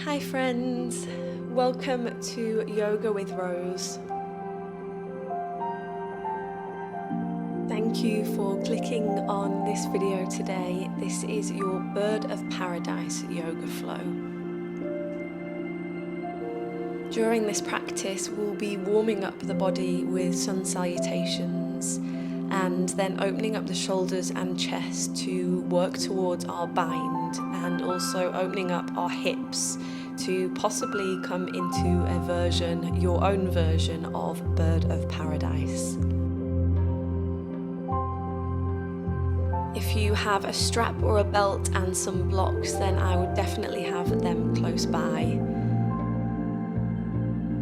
Hi friends, welcome to Yoga with Rose. Thank you for clicking on this video today. This is your Bird of Paradise yoga flow. During this practice, we'll be warming up the body with sun salutations and then opening up the shoulders and chest to work towards our bind, and also opening up our hips to possibly come into a version, your own version of Bird of Paradise. If you have a strap or a belt and some blocks, then I would definitely have them close by.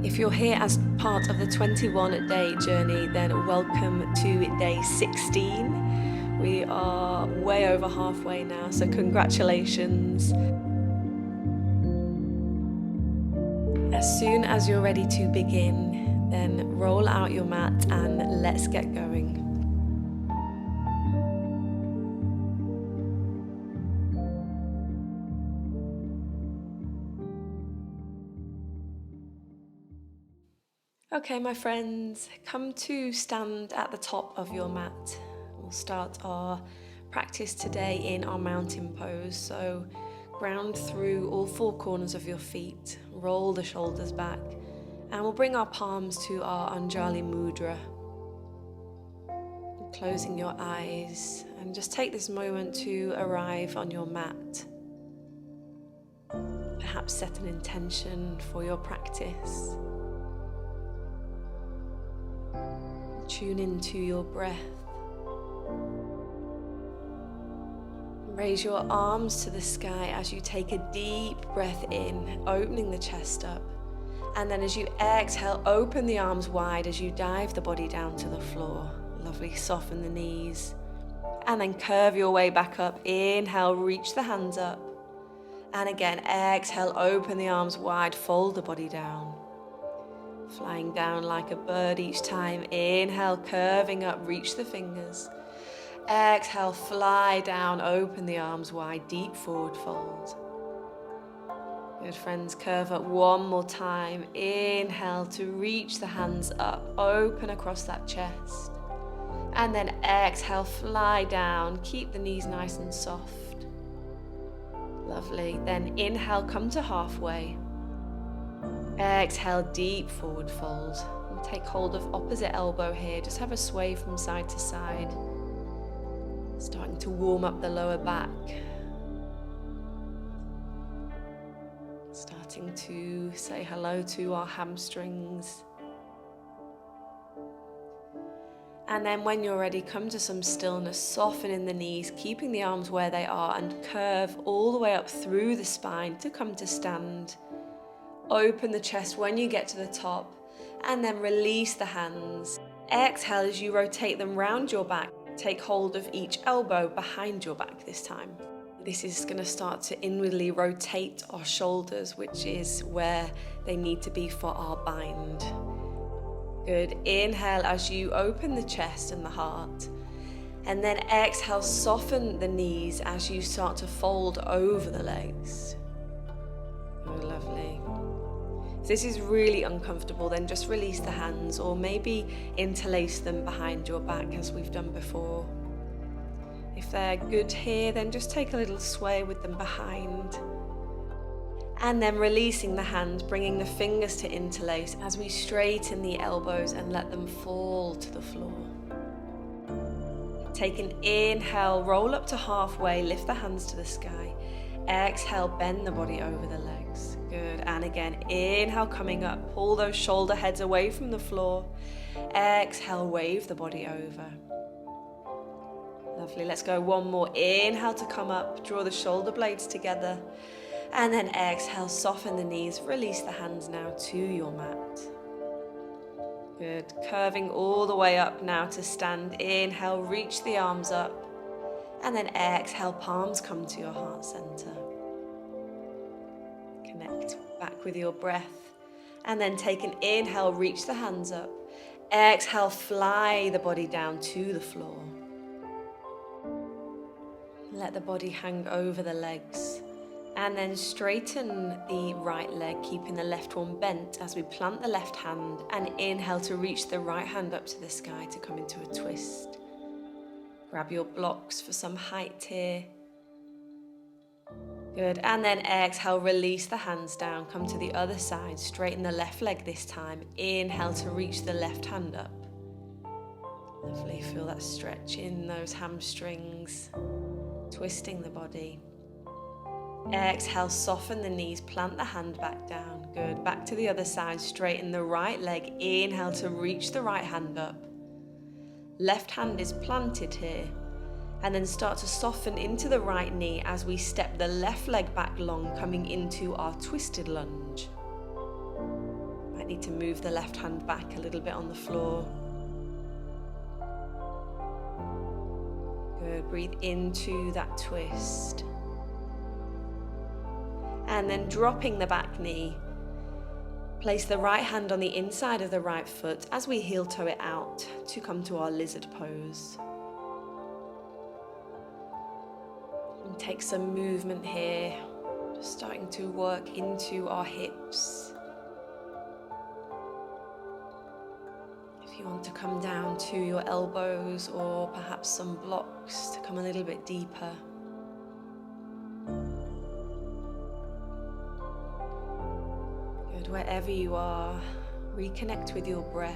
If you're here as part of the 21-day journey, then welcome to day 16. We are way over halfway now, so congratulations. As soon as you're ready to begin, then roll out your mat and let's get going. Okay, my friends, come to stand at the top of your mat. We'll start our practice today in our mountain pose. So ground through all four corners of your feet, roll the shoulders back, and we'll bring our palms to our Anjali Mudra. Closing your eyes, and just take this moment to arrive on your mat. Perhaps set an intention for your practice. Tune into your breath. Raise your arms to the sky as you take a deep breath in, opening the chest up. And then as you exhale, open the arms wide as you dive the body down to the floor. Lovely, soften the knees. And then curve your way back up. Inhale, reach the hands up. And again, exhale, open the arms wide, fold the body down. Flying down like a bird each time. Inhale, curving up, reach the fingers. Exhale, fly down, open the arms wide, deep forward fold. Good, friends, curve up one more time. Inhale to reach the hands up, open across that chest. And then exhale, fly down, keep the knees nice and soft. Lovely. Then inhale, come to halfway. Exhale, deep forward fold. And take hold of opposite elbow here. Just have a sway from side to side. Starting to warm up the lower back. Starting to say hello to our hamstrings. And then when you're ready, come to some stillness, soften in the knees, keeping the arms where they are, and curve all the way up through the spine to come to stand. Open the chest when you get to the top, and then release the hands. Exhale as you rotate them round your back. Take hold of each elbow behind your back this time. This is going to start to inwardly rotate our shoulders, which is where they need to be for our bind. Good. Inhale as you open the chest and the heart. And then exhale, soften the knees as you start to fold over the legs. Oh, lovely. If this is really uncomfortable, then just release the hands, or maybe interlace them behind your back as we've done before. If they're good here, then just take a little sway with them behind. And then releasing the hands, bringing the fingers to interlace as we straighten the elbows and let them fall to the floor. Take an inhale, roll up to halfway, lift the hands to the sky. Exhale, bend the body over the legs. Good. And again, inhale, coming up, pull those shoulder heads away from the floor. Exhale, wave the body over. Lovely. Let's go one more. Inhale to come up, draw the shoulder blades together. And then exhale, soften the knees, release the hands now to your mat. Good. Curving all the way up now to stand. Inhale, reach the arms up. And then exhale, palms come to your heart center. Connect back with your breath. And then take an inhale, reach the hands up. Exhale, fly the body down to the floor. Let the body hang over the legs. And then straighten the right leg, keeping the left one bent as we plant the left hand, and inhale to reach the right hand up to the sky to come into a twist. Grab your blocks for some height here. Good, and then exhale, release the hands down, come to the other side, straighten the left leg this time. Inhale to reach the left hand up. Lovely, feel that stretch in those hamstrings, twisting the body. Exhale, soften the knees, plant the hand back down. Good, back to the other side, straighten the right leg. Inhale to reach the right hand up. Left hand is planted here. And then start to soften into the right knee as we step the left leg back long, coming into our twisted lunge. Might need to move the left hand back a little bit on the floor. Good, breathe into that twist. And then dropping the back knee, place the right hand on the inside of the right foot as we heel toe it out to come to our lizard pose. And take some movement here, just starting to work into our hips. If you want to come down to your elbows or perhaps some blocks to come a little bit deeper. Wherever you are, reconnect with your breath.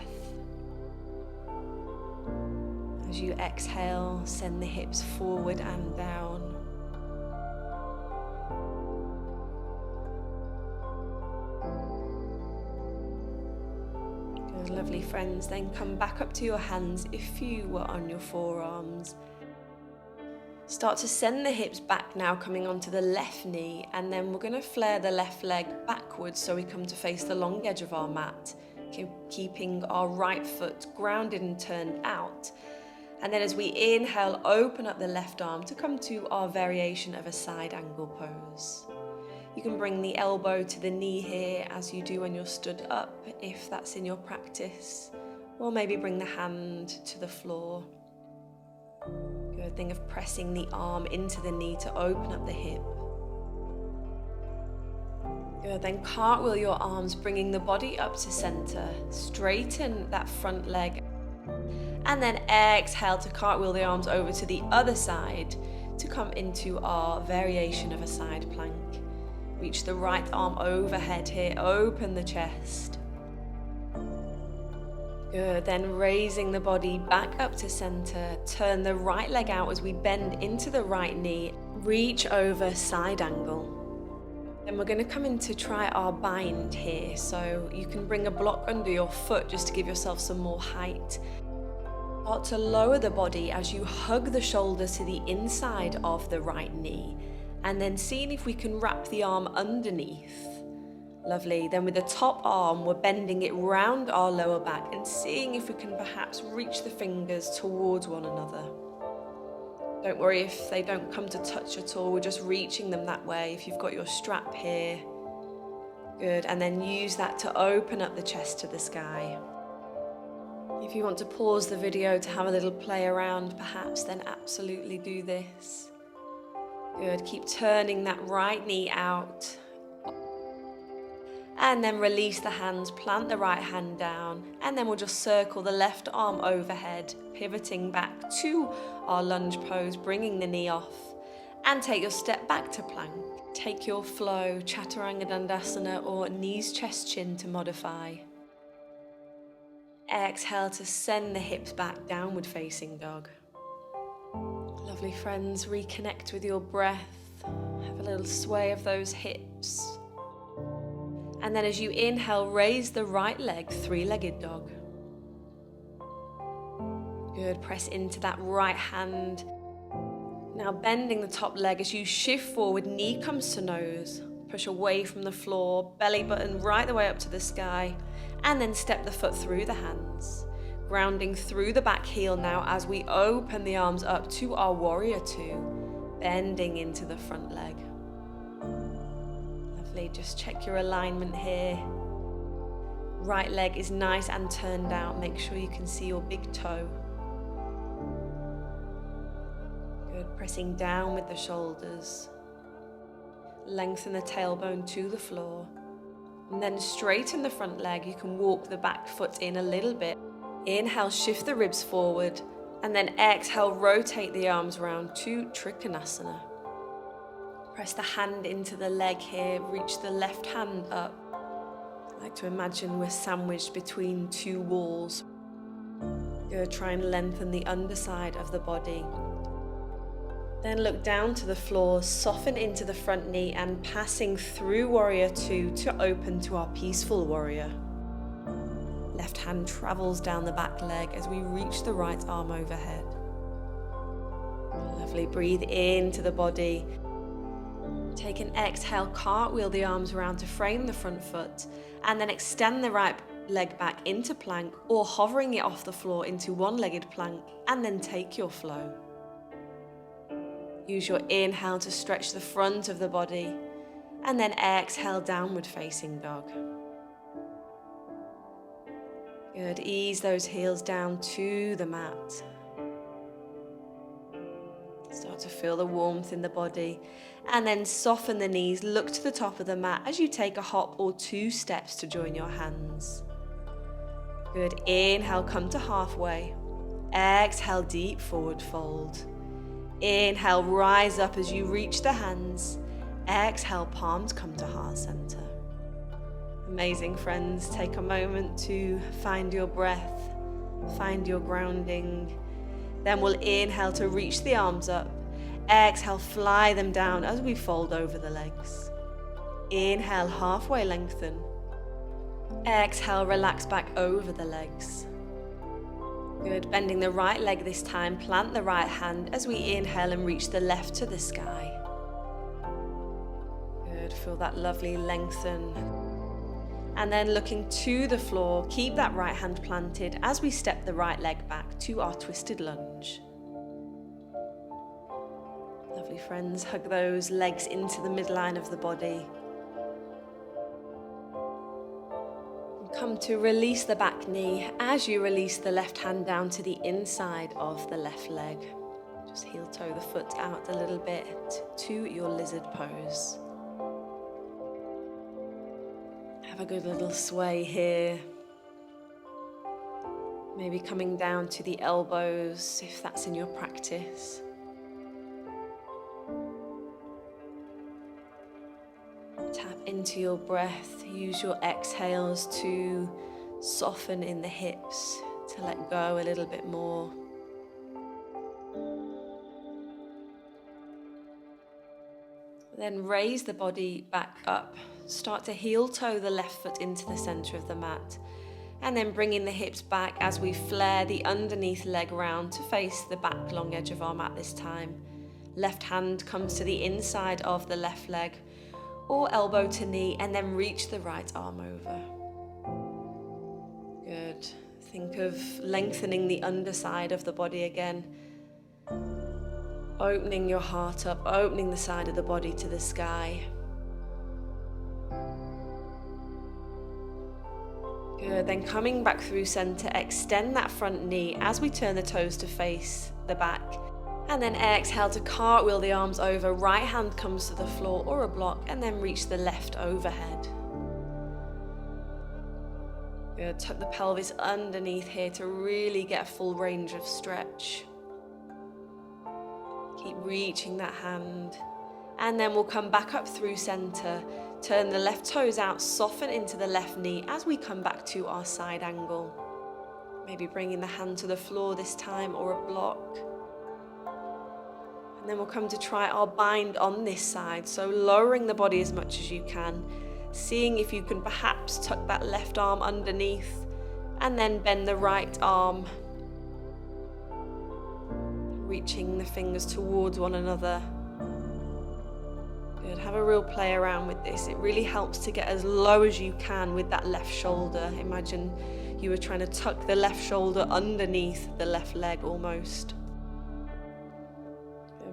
As you exhale, send the hips forward and down. Good, lovely friends. Then come back up to your hands if you were on your forearms. Start to send the hips back now, coming onto the left knee, and then we're going to flare the left leg backwards so we come to face the long edge of our mat, keeping our right foot grounded and turned out. And then as we inhale, open up the left arm to come to our variation of a side angle pose. You can bring the elbow to the knee here as you do when you're stood up, if that's in your practice, or maybe bring the hand to the floor. Good, think of pressing the arm into the knee to open up the hip. Good, then cartwheel your arms, bringing the body up to center. Straighten that front leg. And then exhale to cartwheel the arms over to the other side to come into our variation of a side plank. Reach the right arm overhead here, open the chest. Good, then raising the body back up to center, turn the right leg out as we bend into the right knee, reach over side angle. Then we're going to come in to try our bind here, so you can bring a block under your foot just to give yourself some more height. Start to lower the body as you hug the shoulders to the inside of the right knee, and then seeing if we can wrap the arm underneath. Lovely. Then with the top arm, we're bending it round our lower back and seeing if we can perhaps reach the fingers towards one another. Don't worry if they don't come to touch at all. We're just reaching them that way. If you've got your strap here. Good. And then use that to open up the chest to the sky. If you want to pause the video to have a little play around, perhaps, then absolutely do this. Good. Keep turning that right knee out. And then release the hands, plant the right hand down, and then we'll just circle the left arm overhead, pivoting back to our lunge pose, bringing the knee off, and take your step back to plank. Take your flow, Chaturanga Dandasana or knees, chest, chin to modify. Exhale to send the hips back, downward facing dog. Lovely friends, reconnect with your breath, have a little sway of those hips. And then as you inhale, raise the right leg, three-legged dog. Good, press into that right hand. Now bending the top leg as you shift forward, knee comes to nose. Push away from the floor, belly button right the way up to the sky. And then step the foot through the hands. Grounding through the back heel now as we open the arms up to our warrior two. Bending into the front leg. Just check your alignment here. Right leg is nice and turned out. Make sure you can see your big toe. Good, pressing down with the shoulders. Lengthen the tailbone to the floor. And then straighten the front leg. You can walk the back foot in a little bit. Inhale, shift the ribs forward. And then exhale, rotate the arms around to Trikonasana. Press the hand into the leg here. Reach the left hand up. I like to imagine we're sandwiched between two walls. Good. Try and lengthen the underside of the body. Then look down to the floor, soften into the front knee and passing through Warrior 2 to open to our Peaceful Warrior. Left hand travels down the back leg as we reach the right arm overhead. Lovely. Breathe into the body. Take an exhale, cartwheel the arms around to frame the front foot, and then extend the right leg back into plank or hovering it off the floor into one-legged plank, and then take your flow. Use your inhale to stretch the front of the body, and then exhale, downward facing dog. Good. Ease those heels down to the mat. Start to feel the warmth in the body, and then soften the knees. Look to the top of the mat as you take a hop or 2 steps to join your hands. Good. Inhale, come to halfway. Exhale, deep forward fold. Inhale, rise up as you reach the hands. Exhale, palms come to heart center. Amazing, friends. Take a moment to find your breath, find your grounding. Then we'll inhale to reach the arms up. Exhale, fly them down as we fold over the legs. Inhale, halfway lengthen. Exhale, relax back over the legs. Good. Bending the right leg this time, plant the right hand as we inhale and reach the left to the sky. Good. Feel that lovely lengthen. And then looking to the floor, keep that right hand planted as we step the right leg back to our twisted lunge. Lovely, friends. Hug those legs into the midline of the body. Come to release the back knee as you release the left hand down to the inside of the left leg. Just heel toe the foot out a little bit to your lizard pose. Have a good little sway here. Maybe coming down to the elbows if that's in your practice. Tap into your breath. Use your exhales to soften in the hips, to let go a little bit more. Then raise the body back up. Start to heel toe the left foot into the center of the mat. And then bringing the hips back as we flare the underneath leg round to face the back long edge of our mat this time. Left hand comes to the inside of the left leg, or elbow to knee, and then reach the right arm over. Good. Think of lengthening the underside of the body again. Opening your heart up, opening the side of the body to the sky. Good. Then coming back through center, extend that front knee as we turn the toes to face the back. And then exhale to cartwheel the arms over. Right hand comes to the floor or a block, and then reach the left overhead. Good. Tuck the pelvis underneath here to really get a full range of stretch. Keep reaching that hand. And then we'll come back up through center. Turn the left toes out, soften into the left knee as we come back to our side angle. Maybe bringing the hand to the floor this time or a block. And then we'll come to try our bind on this side. So lowering the body as much as you can. Seeing if you can perhaps tuck that left arm underneath and then bend the right arm. Reaching the fingers towards one another. Good. Have a real play around with this. It really helps to get as low as you can with that left shoulder. Imagine you were trying to tuck the left shoulder underneath the left leg almost.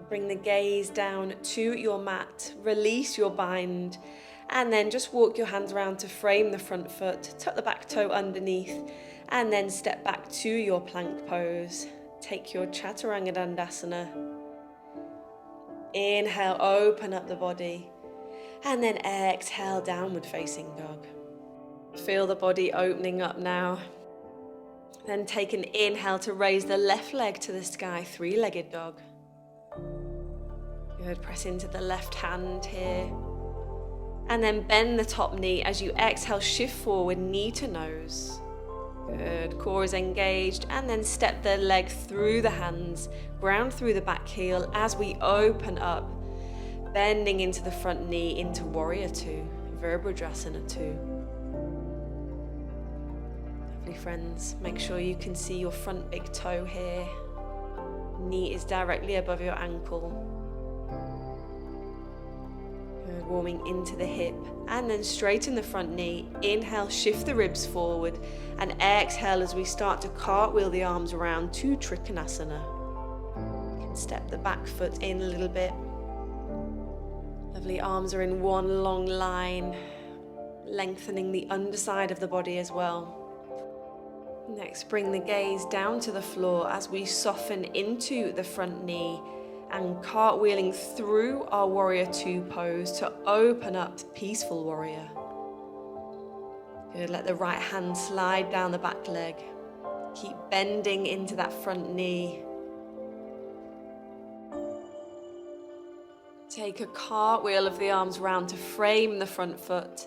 Bring the gaze down to your mat, release your bind, and then just walk your hands around to frame the front foot, tuck the back toe underneath, and then step back to your plank pose. Take your Chaturanga Dandasana. Inhale, open up the body. And then exhale, downward facing dog. Feel the body opening up now. Then take an inhale to raise the left leg to the sky, three-legged dog. Good, press into the left hand here. And then bend the top knee as you exhale, shift forward, knee to nose. Good, core is engaged, and then step the leg through the hands, ground through the back heel as we open up, bending into the front knee into Warrior Two, Virabhadrasana 2. Friends, make sure you can see your front big toe here. Knee is directly above your ankle. Good, warming into the hip, and then straighten the front knee. Inhale, shift the ribs forward, and exhale as we start to cartwheel the arms around to Trikonasana. You can step the back foot in a little bit. Lovely, arms are in one long line, lengthening the underside of the body as well. Next, bring the gaze down to the floor as we soften into the front knee and cartwheeling through our Warrior Two pose to open up Peaceful Warrior. Good, let the right hand slide down the back leg. Keep bending into that front knee. Take a cartwheel of the arms round to frame the front foot,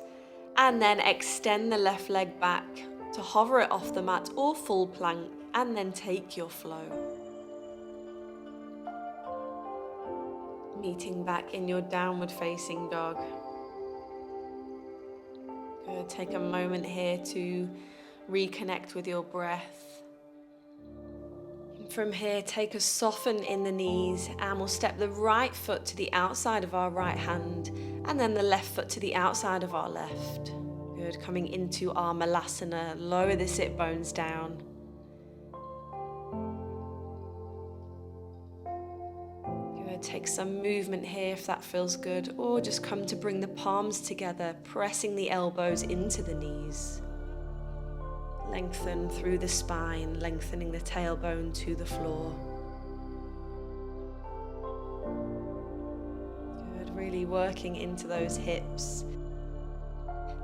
and then extend the left leg back to hover it off the mat or full plank, and then take your flow. Meeting back in your downward facing dog. Good. Take a moment here to reconnect with your breath. From here, take a soften in the knees, and we'll step the right foot to the outside of our right hand, and then the left foot to the outside of our left. Good, coming into our Malasana, lower the sit bones down. Good, take some movement here if that feels good, or just come to bring the palms together, pressing the elbows into the knees. Lengthen through the spine, lengthening the tailbone to the floor. Good, really working into those hips.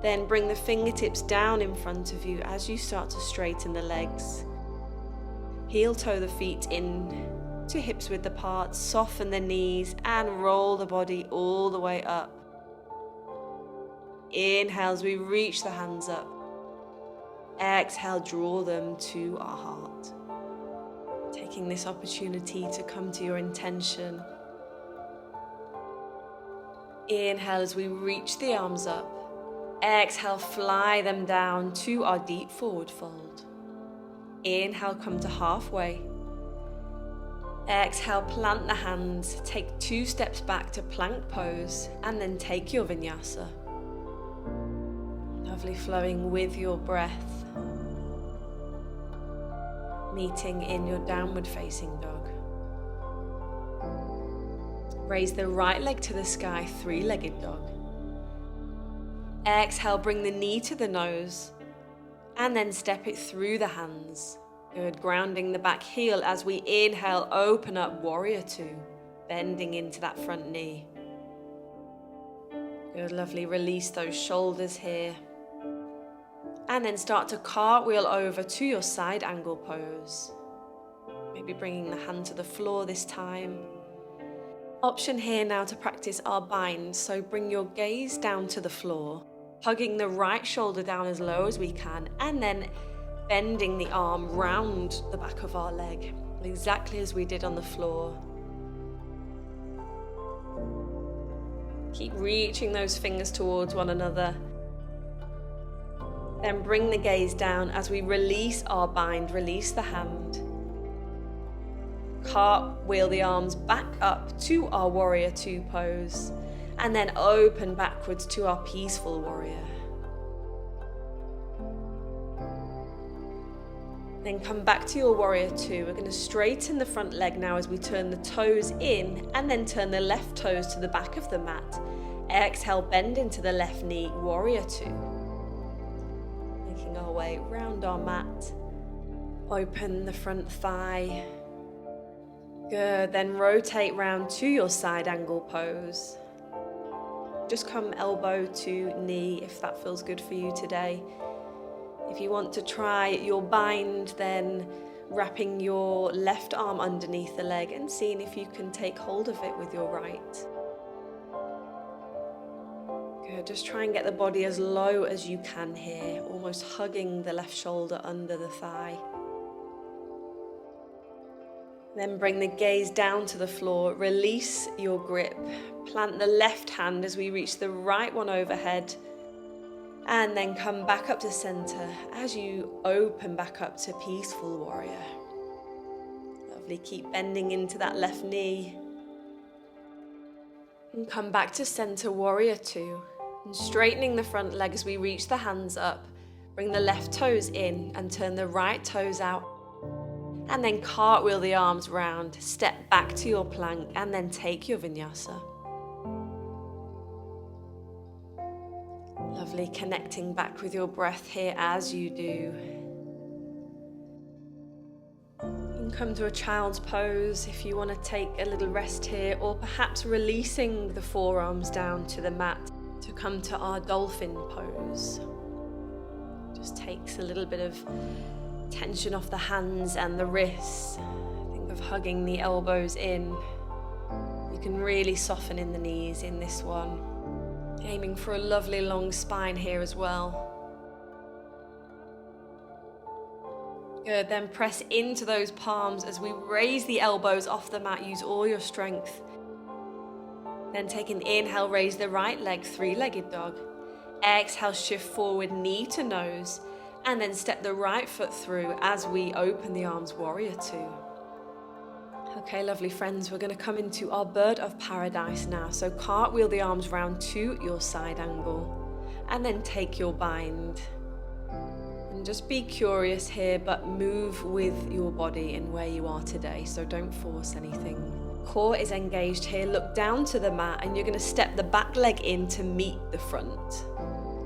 Then bring the fingertips down in front of you as you start to straighten the legs. Heel toe the feet in to hips width apart, soften the knees and roll the body all the way up. Inhale as we reach the hands up. Exhale, draw them to our heart. Taking this opportunity to come to your intention. Inhale as we reach the arms up. Exhale, fly them down to our deep forward fold. Inhale, come to halfway. Exhale, plant the hands, take 2 steps back to plank pose, and then take your vinyasa. Lovely, flowing with your breath. Meeting in your downward facing dog. Raise the right leg to the sky, three-legged dog. Exhale, bring the knee to the nose, and then step it through the hands. Good, grounding the back heel as we inhale, open up Warrior Two, bending into that front knee. Good, lovely, release those shoulders here. And then start to cartwheel over to your side angle pose. Maybe bringing the hand to the floor this time. Option here now to practice our bind, so bring your gaze down to the floor, hugging the right shoulder down as low as we can, and then bending the arm round the back of our leg, exactly as we did on the floor. Keep reaching those fingers towards one another. Then bring the gaze down as we release our bind, release the hand. Cartwheel the arms back up to our Warrior Two pose, and then open backwards to our Peaceful Warrior. Then come back to your Warrior Two. We're going to straighten the front leg now as we turn the toes in, and then turn the left toes to the back of the mat. Exhale, bend into the left knee, Warrior Two. Making our way round our mat. Open the front thigh. Good, then rotate round to your side angle pose. Just come elbow to knee if that feels good for you today. If you want to try your bind, then wrapping your left arm underneath the leg and seeing if you can take hold of it with your right. Good, just try and get the body as low as you can here, almost hugging the left shoulder under the thigh. Then bring the gaze down to the floor, release your grip, plant the left hand as we reach the right one overhead, and then come back up to center as you open back up to peaceful warrior. Lovely, keep bending into that left knee. And come back to center, warrior two. And straightening the front leg as we reach the hands up, bring the left toes in and turn the right toes out. And then cartwheel the arms round, step back to your plank, and then take your vinyasa. Lovely, connecting back with your breath here as you do. You can come to a child's pose if you want to take a little rest here, or perhaps releasing the forearms down to the mat to come to our dolphin pose. Just takes a little bit of tension off the hands and the wrists. Think of hugging the elbows in. You can really soften in the knees in this one. Aiming for a lovely long spine here as well. Good, then press into those palms as we raise the elbows off the mat. Use all your strength. Then take an inhale, raise the right leg, three-legged dog. Exhale, shift forward, knee to nose. And then step the right foot through as we open the arms, warrior two. Okay, lovely friends, we're going to come into our bird of paradise now. So cartwheel the arms round to your side angle and then take your bind. And just be curious here, but move with your body and where you are today. So don't force anything. Core is engaged here. Look down to the mat and you're going to step the back leg in to meet the front.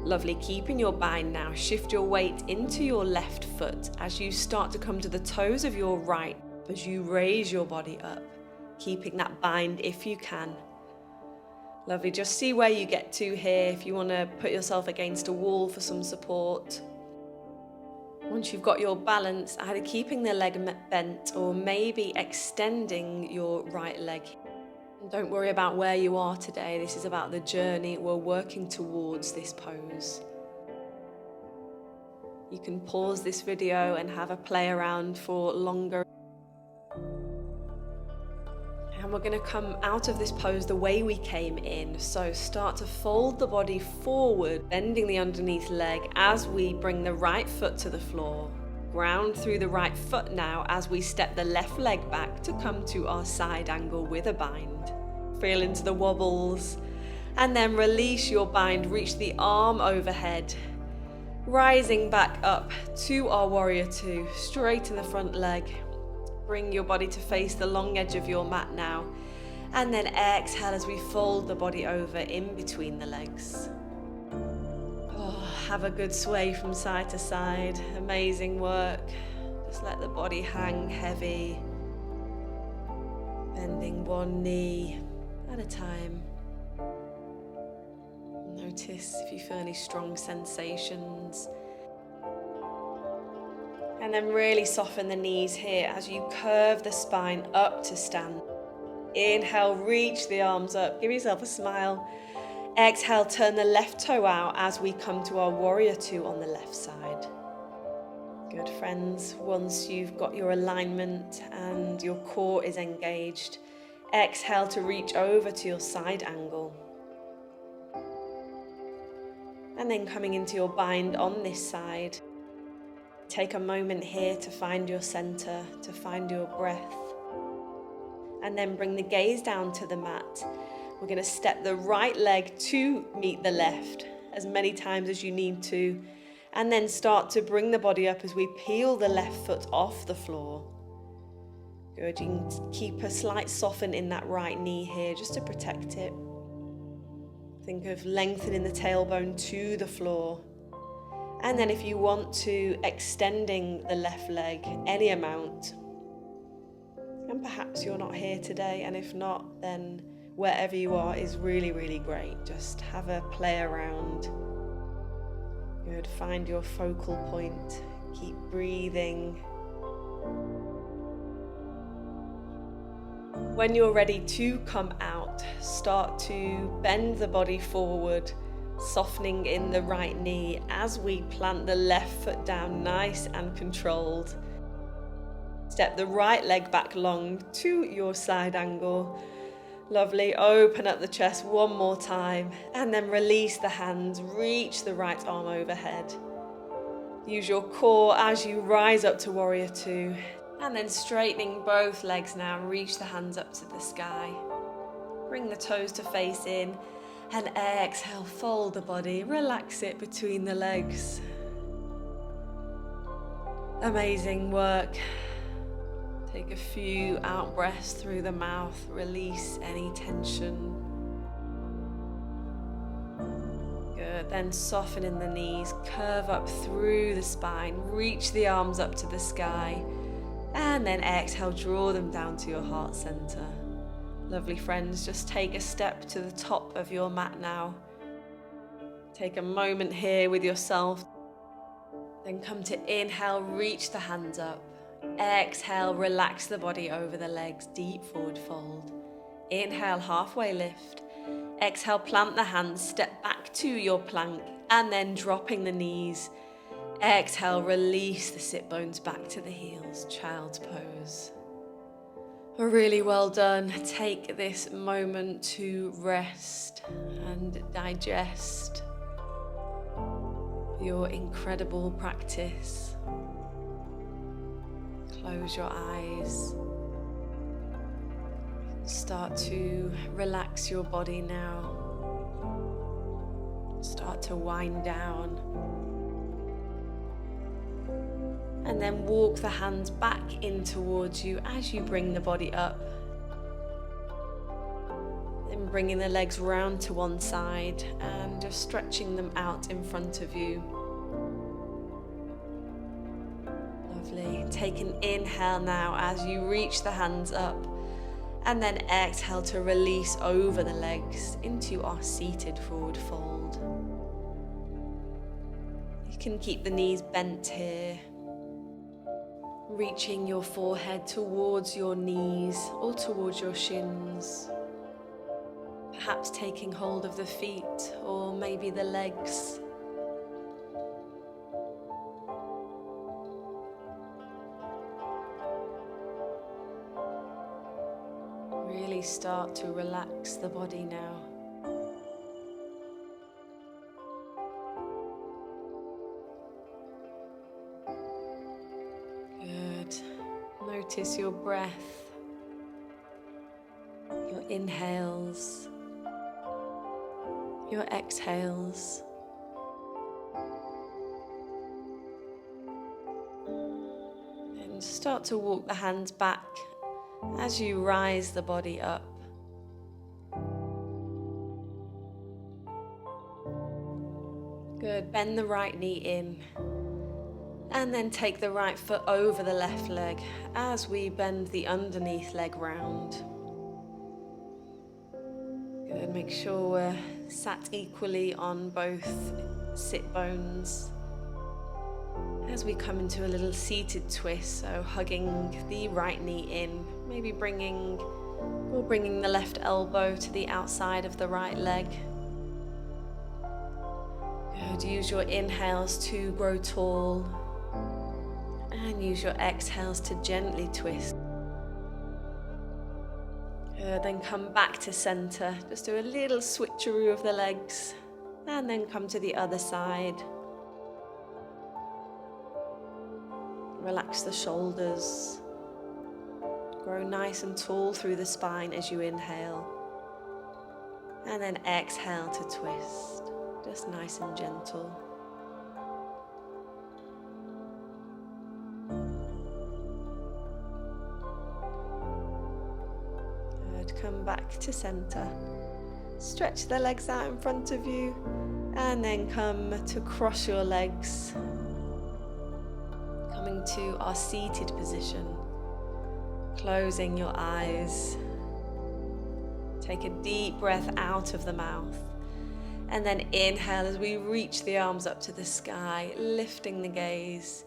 Lovely, keeping your bind now. Shift your weight into your left foot as you start to come to the toes of your right. As you raise your body up, keeping that bind if you can. Lovely, just see where you get to here if you want to put yourself against a wall for some support. Once you've got your balance, either keeping the leg bent or maybe extending your right leg. And don't worry about where you are today, this is about the journey we're working towards this pose. You can pause this video and have a play around for longer. And we're going to come out of this pose the way we came in. So start to fold the body forward, bending the underneath leg as we bring the right foot to the floor. Ground through the right foot now as we step the left leg back to come to our side angle with a bind. Feel into the wobbles and then release your bind. Reach the arm overhead. Rising back up to our warrior two, straighten the front leg. Bring your body to face the long edge of your mat now. And then exhale as we fold the body over in between the legs. Oh, have a good sway from side to side. Amazing work. Just let the body hang heavy. Bending one knee at a time. Notice if you feel any strong sensations. And then really soften the knees here as you curve the spine up to stand. Inhale, reach the arms up. Give yourself a smile. Exhale, turn the left toe out as we come to our warrior two on the left side. Good, friends. Once you've got your alignment and your core is engaged, exhale to reach over to your side angle. And then coming into your bind on this side. Take a moment here to find your center, to find your breath. And then bring the gaze down to the mat. We're going to step the right leg to meet the left as many times as you need to. And then start to bring the body up as we peel the left foot off the floor. Good, you can keep a slight soften in that right knee here just to protect it. Think of lengthening the tailbone to the floor. And then if you want to, extending the left leg any amount. And perhaps you're not here today, and if not, then wherever you are is really, really great. Just have a play around. Good, find your focal point. Keep breathing. When you're ready to come out, start to bend the body forward, softening in the right knee as we plant the left foot down nice and controlled. Step the right leg back long to your side angle. Lovely, open up the chest one more time and then release the hands, reach the right arm overhead. Use your core as you rise up to warrior two. And then straightening both legs now, reach the hands up to the sky. Bring the toes to face in and exhale, fold the body, relax it between the legs. Amazing work. Take a few out breaths through the mouth, release any tension. Good, then soften in the knees, curve up through the spine, reach the arms up to the sky. And then exhale, draw them down to your heart center. Lovely friends, just take a step to the top of your mat now. Take a moment here with yourself. Then come to inhale, reach the hands up. Exhale, relax the body over the legs, deep forward fold. Inhale, halfway lift. Exhale, plant the hands, step back to your plank, and then dropping the knees. Exhale, release the sit bones back to the heels, child's pose. Really well done. Take this moment to rest and digest your incredible practice. Close your eyes. Start to relax your body now. Start to wind down. And then walk the hands back in towards you as you bring the body up. Then bringing the legs round to one side and just stretching them out in front of you. Lovely. Take an inhale now as you reach the hands up. And then exhale to release over the legs into our seated forward fold. You can keep the knees bent here. Reaching your forehead towards your knees or towards your shins. Perhaps taking hold of the feet or maybe the legs. Really start to relax the body now. Notice your breath, your inhales, your exhales. And start to walk the hands back as you rise the body up. Good, bend the right knee in. And then take the right foot over the left leg as we bend the underneath leg round. Good, make sure we're sat equally on both sit bones. As we come into a little seated twist, so hugging the right knee in, maybe bringing the left elbow to the outside of the right leg. Good, use your inhales to grow tall. And use your exhales to gently twist. Good, then come back to center. Just do a little switcheroo of the legs. And then come to the other side. Relax the shoulders. Grow nice and tall through the spine as you inhale. And then exhale to twist. Just nice and gentle. Come back to center. Stretch the legs out in front of you and then come to cross your legs. Coming to our seated position. Closing your eyes. Take a deep breath out of the mouth. And then inhale as we reach the arms up to the sky, lifting the gaze.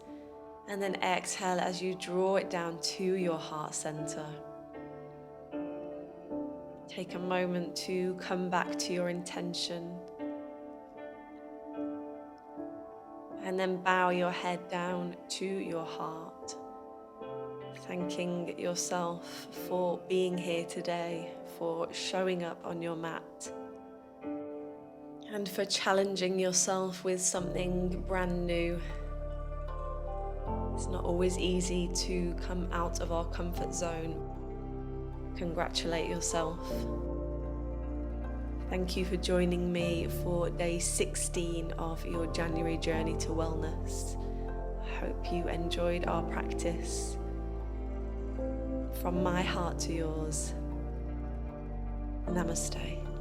And then exhale as you draw it down to your heart center. Take a moment to come back to your intention. And then bow your head down to your heart. Thanking yourself for being here today, for showing up on your mat, and for challenging yourself with something brand new. It's not always easy to come out of our comfort zone. Congratulate yourself. Thank you for joining me for day 16 of your January journey to wellness. I hope you enjoyed our practice. From my heart to yours, Namaste.